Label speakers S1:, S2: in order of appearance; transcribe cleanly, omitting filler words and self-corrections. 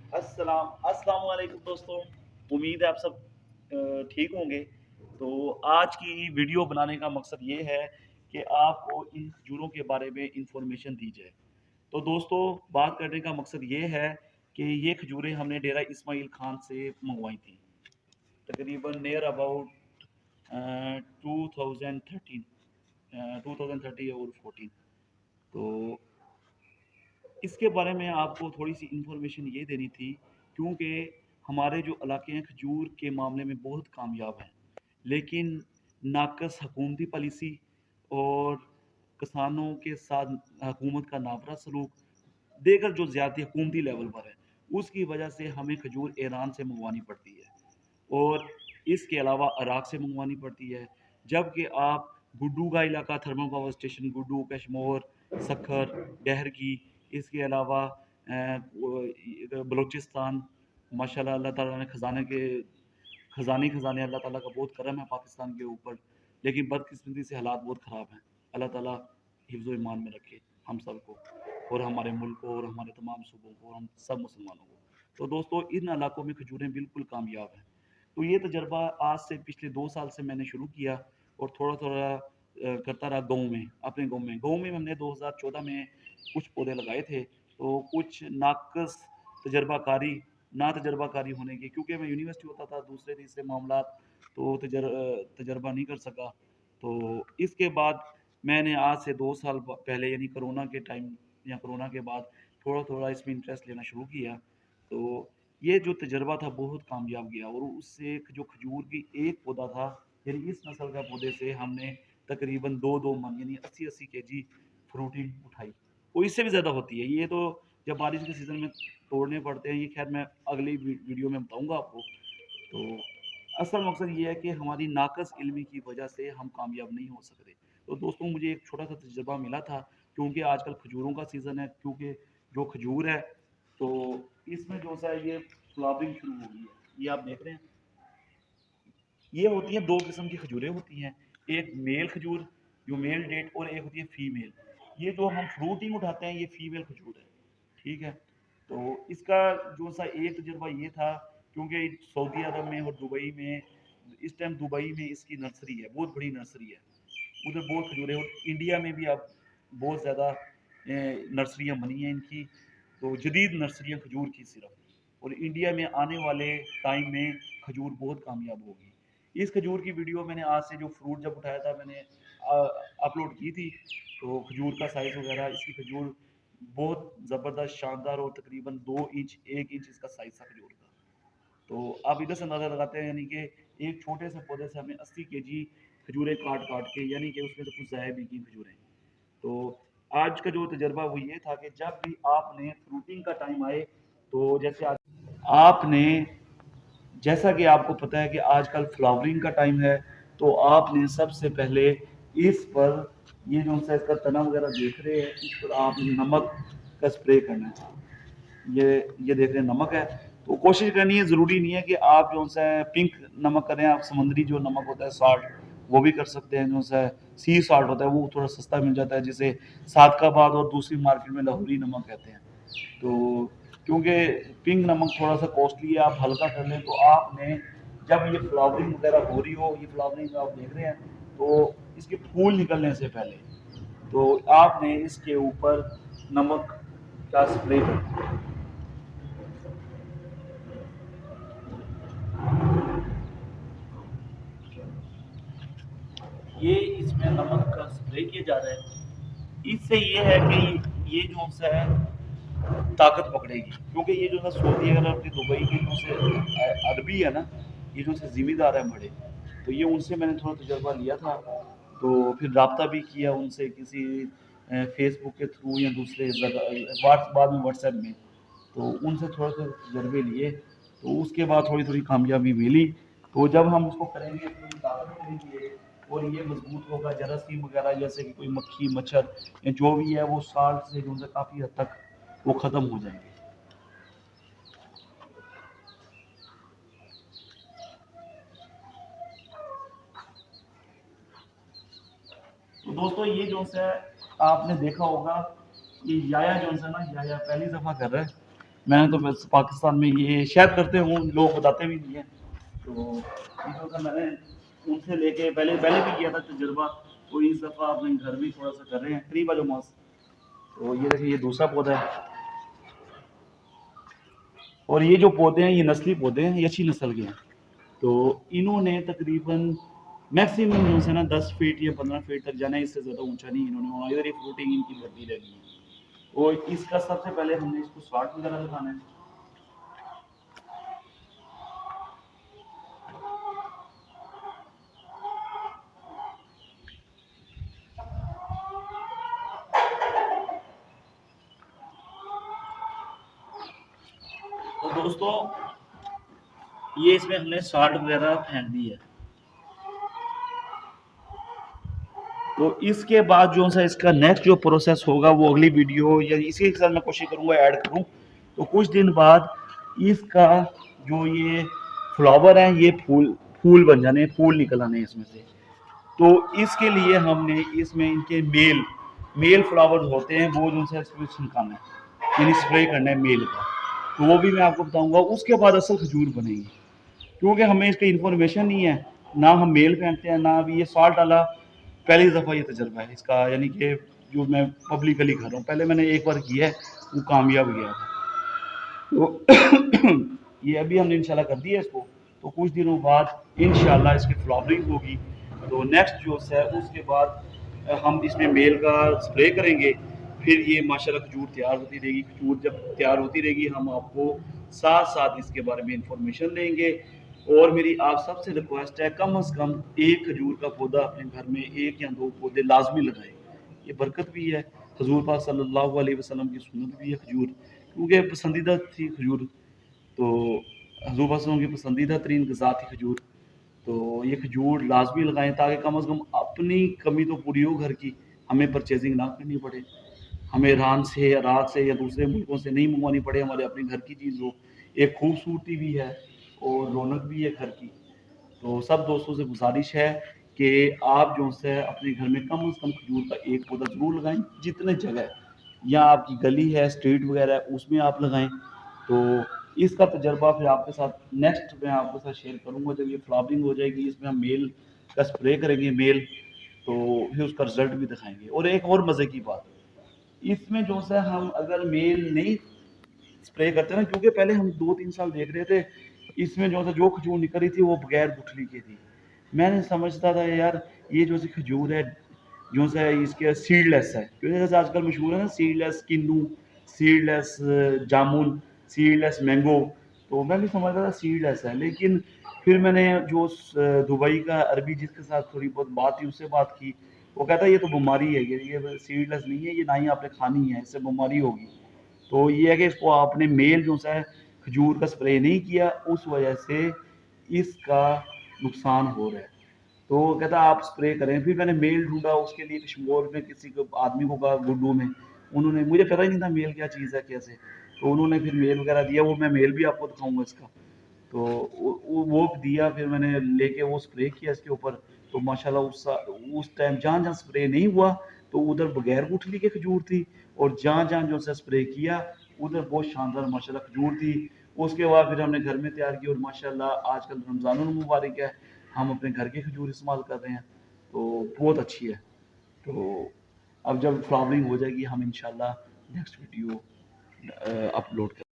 S1: अस्सलाम वालेकुम दोस्तों। उम्मीद है आप सब ठीक होंगे। तो आज की वीडियो बनाने का मकसद ये है कि आपको इन खजूरों के बारे में इंफॉर्मेशन दी जाए। तो दोस्तों, बात करने का मकसद ये है कि ये खजूरें हमने डेरा इस्माइल खान से मंगवाई थी, तकरीबन नियर अबाउट 2013 2013 और 14। तो इसके बारे में आपको थोड़ी-सी इन्फॉर्मेशन ये देनी थी, क्योंकि हमारे जो इलाके हैं खजूर के मामले में बहुत कामयाब हैं। लेकिन नाक़स हुकूमती पॉलिसी और किसानों के साथ हुकूमत का नापरा सलूक, देकर जो ज़्यादती हुकूमती लेवल पर है, उसकी वजह से हमें खजूर ईरान से मंगवानी पड़ती है और इसके अलावा इराक से मंगवानी पड़ती है। जबकि आप गुड्डू का इलाका, thermal power station Guddu, Kashmore, Sukkur, Daharki, इसके अलावा बलूचिस्तान, माशाल्लाह अल्लाह ताला ने खजाने अल्लाह ताला का बहुत करम है पाकिस्तान के ऊपर। लेकिन बदकिस्मती से हालात बहुत ख़राब हैं। अल्लाह ताला हिफ्ज़ व ईमान में रखे हम सबको और हमारे मुल्क को और हमारे तमाम सूबों को और हम सब मुसलमानों को। तो दोस्तों, इन इलाकों में खजूरें बिल्कुल कामयाब हैं। तो ये तजर्बा आज से पिछले 2 साल से मैंने शुरू किया और थोड़ा-थोड़ा करता रहा गाँव में, अपने गाँव में हमने 2014 में कुछ पौधे लगाए थे। तो कुछ नाक़स तजर्बाकारी ना तजर्बाकारी होने की, क्योंकि मैं यूनिवर्सिटी होता था, दूसरे-तीसरे मामलात, तो तजर्बा नहीं कर सका। तो इसके बाद मैंने आज से 2 साल पहले, यानी कोरोना के टाइम या कोरोना के बाद, थोड़ा-थोड़ा इसमें इंटरेस्ट लेना शुरू किया। तो ये जो तजर्बा था बहुत कामयाब गया और उससे एक जो खजूर की एक पौधा था, यानी इस नस्ल का पौधे से हमने तकरीबन 2-2 मन यानी 80-80 केजी फ्रूटिंग उठाई। और इससे भी ज़्यादा होती है। ये तो जब बारिश के सीज़न में तोड़ने पड़ते हैं, ये ख़ैर मैं अगली वीडियो में बताऊँगा आपको। तो असल मकसद ये है कि हमारी नाक़स इल्मी की वजह से हम कामयाब नहीं हो सकते। तो दोस्तों, मुझे एक छोटा-सा तजुर्बा मिला था, क्योंकि आजकल खजूरों का सीज़न है, क्योंकि जो खजूर है, तो इसमें जो सा है ये फ्लावरिंग शुरू हो गई है। ये आप देख रहे हैं, ये होती हैं 2 किस्म की खजूरें होती हैं। एक मेल खजूर, जो मेल डेट, और एक होती है फीमेल। ये जो हम फ्रूटिंग उठाते हैं, ये फीमेल खजूर है, ठीक है? तो इसका जो सा एक तजुर्बा ये था, क्योंकि सऊदी अरब में और दुबई में, इस टाइम दुबई में इसकी नर्सरी है, बहुत बड़ी नर्सरी है। उधर बहुत खजूरें, और इंडिया में भी अब बहुत ज़्यादा नर्सरियाँ बनी हैं इनकी। तो जदीद नर्सरियाँ खजूर की सिर्फ, और इंडिया में आने वाले टाइम में खजूर बहुत कामयाब होगी। इस खजूर की वीडियो मैंने आज से, जो फ्रूट जब उठाया था, मैंने अपलोड की थी। तो खजूर का साइज़ वगैरह, इसकी खजूर बहुत ज़बरदस्त, शानदार, और तकरीबन 2 इंच 1 इंच इसका साइज़ था खजूर का। तो आप इधर से अंदाज़ा लगाते हैं, यानी कि एक छोटे से पौधे से हमें 80 केजी खजूरें काट-काट के, यानी कि उसमें से कुछ ज़ाया भी की खजूरें। तो आज का जो तजर्बा वो ये था कि जब भी आपने फ्रूटिंग का टाइम आए, तो आपने जैसा कि आपको पता है कि आजकल फ्लावरिंग का टाइम है, तो आपने सबसे पहले इस पर, ये जो सा इसका तना वगैरह देख रहे हैं, इस पर आपने नमक का स्प्रे करना है। ये देख रहे हैं नमक है। तो कोशिश करनी है, ज़रूरी नहीं है कि आप जो सा पिंक नमक करें, आप समुद्री जो नमक होता है साल्ट, वो भी कर सकते हैं। जो सा सी साल्ट होता है, वो थोड़ा सस्ता मिल जाता है, जिसे सादकाबाद और दूसरी मार्केट में लाहौरी नमक कहते हैं। तो क्योंकि पिंक नमक थोड़ा सा कॉस्टली है, आप हल्का कर लें। तो आपने, जब ये फ्लावरिंग वगैरह हो रही हो, ये फ्लावरिंग आप देख रहे हैं, तो इसके फूल निकलने से पहले, तो आपने इसके ऊपर नमक का स्प्रे करना है। ये इसमें नमक का स्प्रे किया जा रहा है। इससे ये है कि ये जो सा है ताकत पकड़ेगी, क्योंकि ये जो है सऊदी अरब की, दुबई की जो से अरबी है ना, ये जो से ज़िम्मेदार है बड़े, तो ये उनसे मैंने थोड़ा तजर्बा लिया था। तो फिर रब्ता भी किया उनसे, किसी फेसबुक के थ्रू या दूसरे बाद में व्हाट्सएप में। तो उनसे थोड़ा सा तजर्बे लिए, तो उसके बाद थोड़ी थोड़ी कामयाबी मिली। तो जब हम उसको करेंगे तो ये ताकत मिलेगी और ये मजबूत होगा। जरासीम वगैरह, जैसे कि कोई मक्खी मच्छर या जो भी है, वो साल्ट से जो है काफ़ी हद तक वो ख़त्म हो जाएंगे। तो दोस्तों, ये जो है आपने देखा होगा कि याया जो है ना, याया पहली दफ़ा कर रहा है। मैंने तो बस पाकिस्तान में ये शायद करते हूँ, लोग बताते भी नहीं हैं। तो चीज़ों का मैंने उनसे लेके पहले पहले भी किया था तजुर्बा, तो इस दफ़ा अपने घर भी थोड़ा सा कर रहे हैं ट्री वालों मॉस। तो ये देखिए, ये दूसरा पौधा है, और ये जो पौधे हैं ये नस्ली पौधे हैं, ये अच्छी नस्ल के हैं। तो इन्होंने तकरीबन मैक्सिमम जो है ना 10 फीट या 15 फीट तक जाना है, इससे ज़्यादा ऊंचा नहीं इन्होंने होना, इधर ये फ्रूटिंग इनकी बढ़ती रहेगी। और इसका सबसे पहले हमने इसको स्टार्ट वगैरह लगाना है। तो दोस्तों, ये इसमें हमने साल्ट वगैरह फेंक दी है। तो इसके बाद जो सा इसका नेक्स्ट जो प्रोसेस होगा वो अगली वीडियो या इसी के साथ मैं कोशिश करूँगा ऐड करूँ। तो कुछ दिन बाद इसका जो ये फ्लावर है ये फूल फूल बन जाने, फूल निकल आने इसमें से। तो इसके लिए हमने इसमें इनके मेल फ्लावर होते हैं, वो जो है इसमें छिड़काना है, यानी स्प्रे करना है मेल का। तो वो भी मैं आपको बताऊंगा। उसके बाद असल खजूर बनेगी, क्योंकि हमें इसकी इन्फॉर्मेशन नहीं है, ना हम मेल पहनते हैं ना अभी ये साल्ट डाला। पहली दफ़ा ये तजर्बा है इसका, यानी कि जो मैं पब्लिकली कर रहा हूँ। पहले मैंने एक बार किया है, वो कामयाब गया था। तो ये अभी हमने इंशाल्लाह कर दिया इसको। तो कुछ दिनों बाद इंशाल्लाह इसकी फ्लावरिंग होगी। तो नेक्स्ट जो है उसके बाद हम इसमें मेल का स्प्रे करेंगे। फिर ये माशाल्लाह खजूर तैयार होती रहेगी। खजूर जब तैयार होती रहेगी हम आपको साथ साथ इसके बारे में इंफॉर्मेशन देंगे। और मेरी आप सबसे रिक्वेस्ट है, कम से कम एक खजूर का पौधा अपने घर में, एक या दो पौधे लाजमी लगाएं। ये बरकत भी है, हजूर पाक सल्लल्लाहु अलैहि वसल्लम की सुन्नत भी है खजूर, क्योंकि पसंदीदा थी खजूर। तो हजूर पाक की पसंदीदा तरीन गज़ा थी खजूर। तो ये खजूर लाजमी लगाएं, ताकि कम से कम अपनी कमी तो पूरी हो घर की, हमें परचेजिंग ना करनी पड़े, हमें ईरान से या रात से या दूसरे मुल्कों से नहीं मंगवानी पड़े, हमारे अपने घर की चीज़ हो। एक खूबसूरती भी है और रौनक भी है घर की। तो सब दोस्तों से गुजारिश है कि आप जो है अपने घर में कम से कम खजूर का एक पौधा ज़रूर लगाएं, जितने जगह है, या आपकी गली है, स्ट्रीट वगैरह है, उसमें आप लगाएं। तो इसका तजर्बा फिर आपके साथ नेक्स्ट मैं आपके साथ शेयर करूंगा। जब ये फ्लावरिंग हो जाएगी, इसमें हम मेल का स्प्रे करेंगे मेल, तो फिर उसका रिजल्ट भी दिखाएंगे। और एक और मज़े की बात, इसमें जो है हम अगर मेल नहीं स्प्रे करते ना, क्योंकि पहले हम 2-3 साल देख रहे थे, इसमें जो खजूर निकल रही थी वो बगैर गुठली की थी। मैंने समझता था यार ये जो सी खजूर है जो सा इसके सीडलेस है, क्योंकि जैसे आजकल मशहूर है ना सीडलेस किन्नू, सीडलेस जामुन, सीडलेस मैंगो। तो मैं भी समझता था सीडलेस है, लेकिन फिर मैंने जो दुबई का अरबी जिसके साथ थोड़ी बहुत बात थी उससे बात की, वो कहता है ये तो बीमारी है, ये सीडलेस नहीं है, ये ना ही आपने खानी है, इससे बीमारी होगी। तो ये है कि इसको आपने मेल जो है खजूर का स्प्रे नहीं किया, उस वजह से इसका नुकसान हो रहा है। तो कहता आप स्प्रे करें। फिर मैंने मेल ढूंढा उसके लिए, कश्मीर में किसी को आदमी को कहा गुड्डू में, उन्होंने, मुझे पता ही नहीं था मेल क्या चीज़ है कैसे, तो उन्होंने फिर मेल वगैरह दिया, वो मैं मेल भी आपको दिखाऊंगा इसका। तो वो दिया, फिर मैंने लेके वो स्प्रे किया इसके ऊपर। तो माशाल्लाह उस टाइम जहाँ जहाँ स्प्रे नहीं हुआ तो उधर बगैर गुठली के खजूर थी, और जहाँ जहाँ जो सा स्प्रे किया उधर बहुत शानदार माशाल्लाह खजूर थी। उसके बाद फिर हमने घर में तैयार की, और माशाल्लाह आजकल रमज़ानुल मुबारक है, हम अपने घर के खजूर इस्तेमाल कर रहे हैं, तो बहुत अच्छी है। तो अब जब फ्लावरिंग हो जाएगी हम इंशाल्लाह नेक्स्ट वीडियो अपलोड करें।